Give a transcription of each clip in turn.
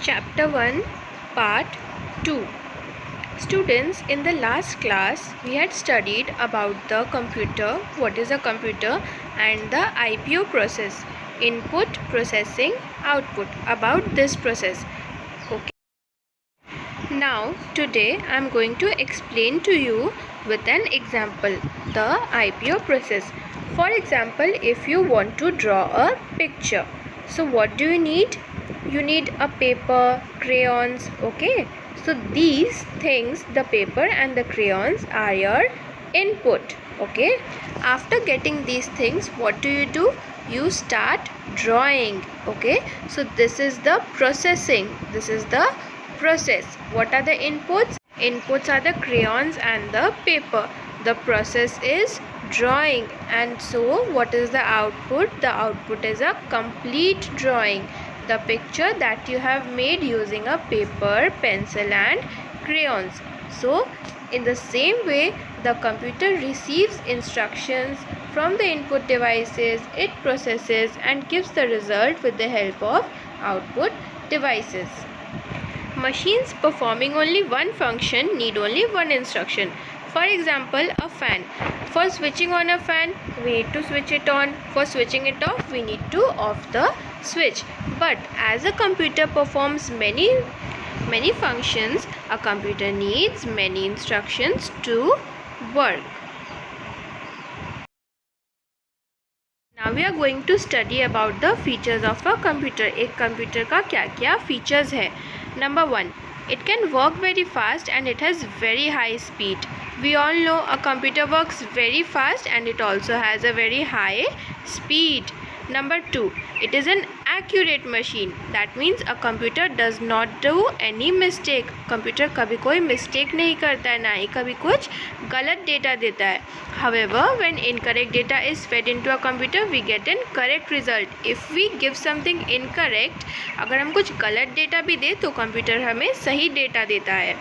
Chapter 1, Part 2. Students, in the last class, we had studied about the computer, what is a computer, and the IPO process, input, processing, output, about this process. Okay. Now, today I am going to explain to you with an example, the IPO process. For example, if you want to draw a picture, so what do you need? You need a paper, crayons, okay? So these things, the paper and the crayons, are your input, okay? After getting these things, what do? You start drawing, okay? So this is the processing, this is the process. What are the inputs? Inputs are the crayons and the paper. The process is drawing. And so what is the output? The output is a complete drawing, the picture that you have made using a paper, pencil and crayons. So in the same way, the computer receives instructions from the input devices, it processes and gives the result with the help of output devices. Machines performing only one function need only one instruction. For example, a fan. For switching on a fan, we need to switch it on. For switching it off, we need to off the switch. But as a computer performs many functions, a computer needs many instructions to work. Now we are going to study about the features of a computer. एक computer का क्या features है? Number 1, it can work very fast and it has very high speed. We all know a computer works very fast and it also has a very high speed. Number 2, it is an accurate machine. That means a computer does not do any mistake. Computer कभी कोई mistake नहीं करता है, ना ही कभी कुछ गलत data देता है. However, when incorrect data is fed into a computer, we get an correct result. If we give something incorrect, अगर हम कुछ गलत data भी दे तो computer हमें सही data देता है.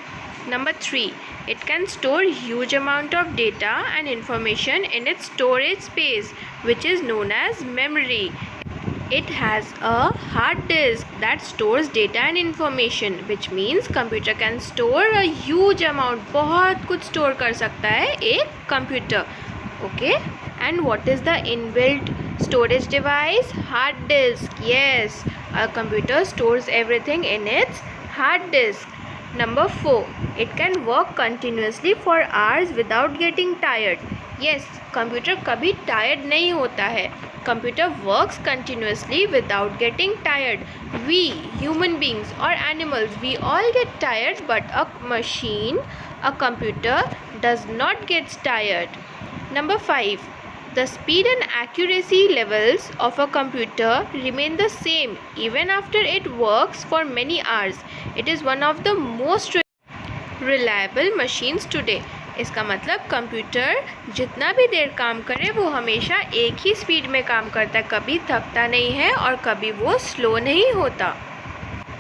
Number 3, it can store huge amount of data and information in its storage space, which is known as memory. It has a hard disk that stores data and information, which means computer can store a huge amount. बहुत कुछ store कर सकता है एक computer, okay? And what is the inbuilt storage device? Hard disk. Yes, a computer stores everything in its hard disk. Number 4, it can work continuously for hours without getting tired. Yes, computer कभी tired नहीं होता है. Computer works continuously without getting tired. We human beings or animals, we all get tired, but a machine, a computer does not get tired. Number 5, the speed and accuracy levels of a computer remain the same even after it works for many hours. It is one of the most reliable machines today. इसका मतलब computer जितना भी देर काम करे वो हमेशा एक ही speed में काम करता है, कभी थकता नहीं है और कभी वो स्लो नहीं होता.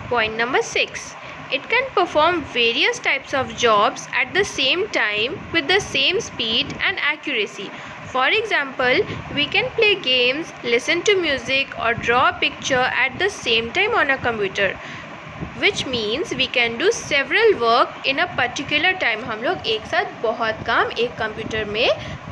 Point number 6, it can perform various types of jobs at the same time with the same speed and accuracy. For example, we can play games, listen to music or draw a picture at the same time on a computer, which means we can do several work in a particular time. हम लोग एक साथ बहुत काम एक computer में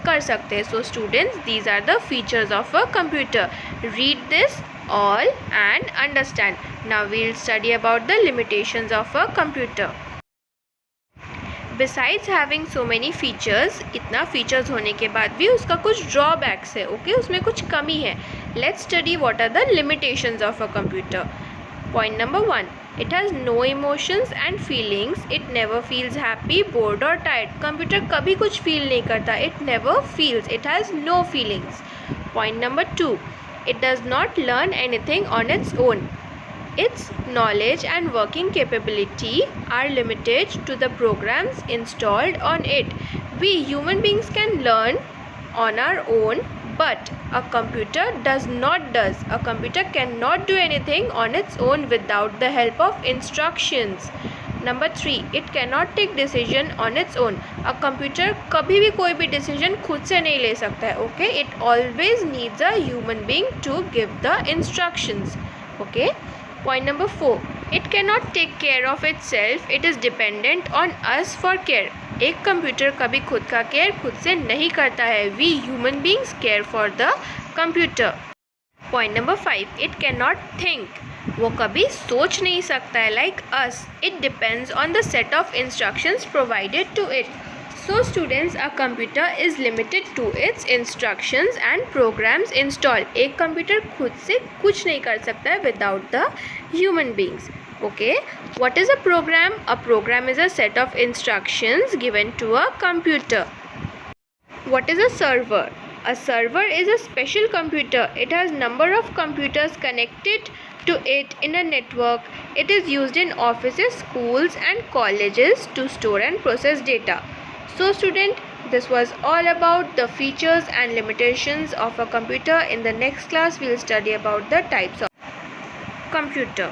कर सकते हैं. So students, these are the features of a computer. Read this all and understand. Now we'll study about the limitations of a computer. Besides having so many features, इतना features होने के बाद भी उसका कुछ drawbacks है, okay? उसमें कुछ कमी है. Let's study what are the limitations of a computer. Point number 1, it has no emotions and feelings. It never feels happy, bored or tired. Computer कभी कुछ feel नहीं करता. It never feels. It has no feelings. Point number 2, it does not learn anything on its own. Its knowledge and working capability are limited to the programs installed on it. We human beings can learn on our own, but a computer does not. A computer cannot do anything on its own without the help of instructions. Number 3, it cannot take decision on its own. A computer कभी भी कोई भी decision खुद से नहीं ले सकता है, okay? It always needs a human being to give the instructions, okay? Point number 4, It cannot take care of itself. It is dependent on us for care. एक कंप्यूटर कभी खुद का केयर खुद से नहीं करता है. We human beings care for the computer. Point number 5. It cannot think. वो कभी सोच नहीं सकता है. Like us, it depends on the set of instructions provided to it. So students, a computer is limited to its instructions and programs installed. एक computer खुद से कुछ नहीं कर सकता है without the human beings. Okay, what is a program? A program is a set of instructions given to a computer. What is a server? A server is a special computer. It has number of computers connected to it in a network. It is used in offices, schools and colleges to store and process data. So student, this was all about the features and limitations of a computer. In the next class, we will study about the types of computer.